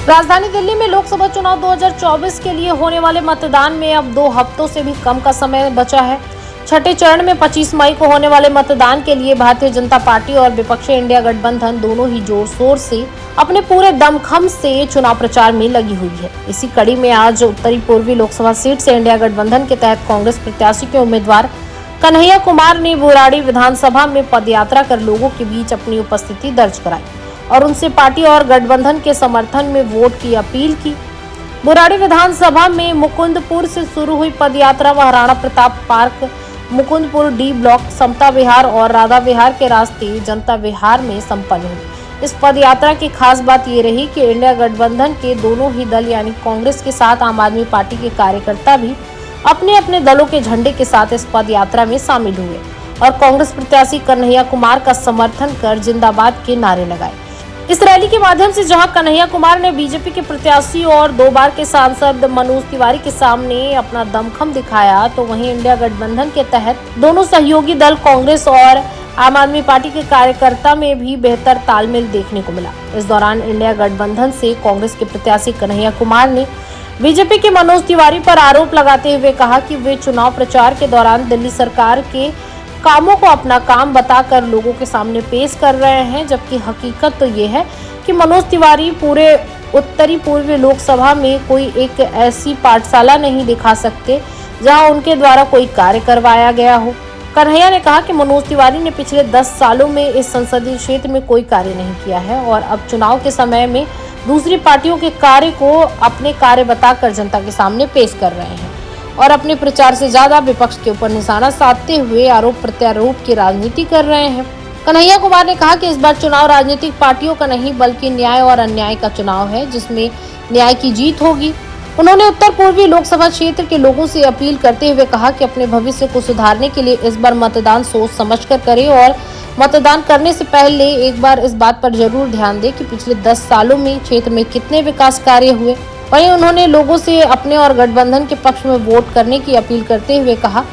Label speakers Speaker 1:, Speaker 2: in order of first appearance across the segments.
Speaker 1: राजधानी दिल्ली में लोकसभा चुनाव 2024 के लिए होने वाले मतदान में अब 2 हफ्तों से भी कम का समय बचा है। छठे चरण में 25 मई को होने वाले मतदान के लिए भारतीय जनता पार्टी और विपक्षी इंडिया गठबंधन दोनों ही जोर शोर से अपने पूरे दमखम से चुनाव प्रचार में लगी हुई है। इसी कड़ी में आज उत्तरी पूर्वी लोकसभा सीट से इंडिया गठबंधन के तहत कांग्रेस प्रत्याशी के उम्मीदवार कन्हैया कुमार ने बुराड़ी विधानसभा में पदयात्रा कर लोगों के बीच अपनी उपस्थिति दर्ज कराई और उनसे पार्टी और गठबंधन के समर्थन में वोट की अपील की। बुराड़ी विधानसभा में मुकुंदपुर से शुरू हुई पदयात्रा Maharana Pratap park, Mukundpur D block, Samta Vihar और राधा विहार के रास्ते जनता विहार में संपन्न हुई। इस पदयात्रा की खास बात ये रही कि इंडिया गठबंधन के दोनों ही दल यानी कांग्रेस के साथ आम आदमी पार्टी के कार्यकर्ता भी अपने अपने दलों के झंडे के साथ इस पदयात्रा में शामिल हुए और कांग्रेस प्रत्याशी कन्हैया कुमार का समर्थन कर जिंदाबाद के नारे लगाए। इस रैली के माध्यम से जहां कन्हैया कुमार ने बीजेपी के प्रत्याशी और 2 बार के सांसद मनोज तिवारी के सामने अपना दमखम दिखाया, तो वहीं इंडिया गठबंधन के तहत दोनों सहयोगी दल कांग्रेस और आम आदमी पार्टी के कार्यकर्ता में भी बेहतर तालमेल देखने को मिला। इस दौरान इंडिया गठबंधन से कांग्रेस के प्रत्याशी कन्हैया कुमार ने बीजेपी के मनोज तिवारी पर आरोप लगाते हुए कहा कि वे चुनाव प्रचार के दौरान दिल्ली सरकार के कामों को अपना काम बताकर लोगों के सामने पेश कर रहे हैं, जबकि हकीकत तो ये है कि मनोज तिवारी पूरे उत्तरी पूर्वी लोकसभा में कोई एक ऐसी पाठशाला नहीं दिखा सकते जहां उनके द्वारा कोई कार्य करवाया गया हो। कन्हैया ने कहा कि मनोज तिवारी ने पिछले 10 सालों में इस संसदीय क्षेत्र में कोई कार्य नहीं किया है और अब चुनाव के समय में दूसरी पार्टियों के कार्य को अपने कार्य बताकर जनता के सामने पेश कर रहे हैं और अपने प्रचार से ज्यादा विपक्ष के ऊपर निशाना साधते हुए आरोप प्रत्यारोप की राजनीति कर रहे हैं। कन्हैया कुमार ने कहा कि इस बार चुनाव राजनीतिक पार्टियों का नहीं बल्कि न्याय और अन्याय का चुनाव है, जिसमें न्याय की जीत होगी। उन्होंने उत्तर पूर्वी लोकसभा क्षेत्र के लोगों से अपील करते हुए कहा कि अपने भविष्य को सुधारने के लिए इस बार मतदान सोच समझकर करें और मतदान करने से पहले एक बार इस बात पर जरूर ध्यान दें कि पिछले 10 सालों में क्षेत्र में कितने विकास कार्य हुए। वहीं उन्होंने लोगों से अपने और गठबंधन के पक्ष में वोट करने की अपील करते हुए कहा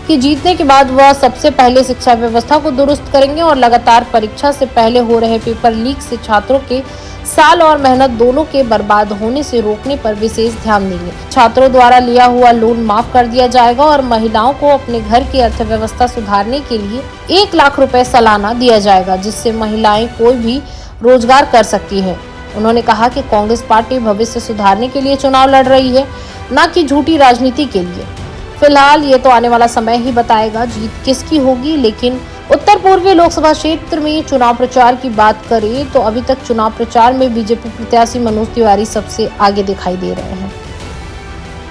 Speaker 1: कि जीतने के बाद वह सबसे पहले शिक्षा व्यवस्था को दुरुस्त करेंगे और लगातार परीक्षा से पहले हो रहे पेपर लीक से छात्रों के साल और मेहनत दोनों के बर्बाद होने से रोकने पर विशेष ध्यान देंगे। छात्रों द्वारा लिया हुआ लोन माफ कर दिया जाएगा और महिलाओं को अपने घर की अर्थव्यवस्था सुधारने के लिए 1 लाख रुपए सालाना दिया जाएगा, जिससे महिलाएं कोई भी रोजगार कर सकती हैं। उन्होंने कहा कि कांग्रेस पार्टी भविष्य सुधारने के लिए चुनाव लड़ रही है, न कि झूठी राजनीति के लिए। फिलहाल ये तो आने वाला समय ही बताएगा जीत किसकी होगी, लेकिन उत्तर पूर्वी लोकसभा क्षेत्र में चुनाव प्रचार की बात करें तो अभी तक चुनाव प्रचार में बीजेपी प्रत्याशी मनोज तिवारी सबसे आगे दिखाई दे रहे हैं।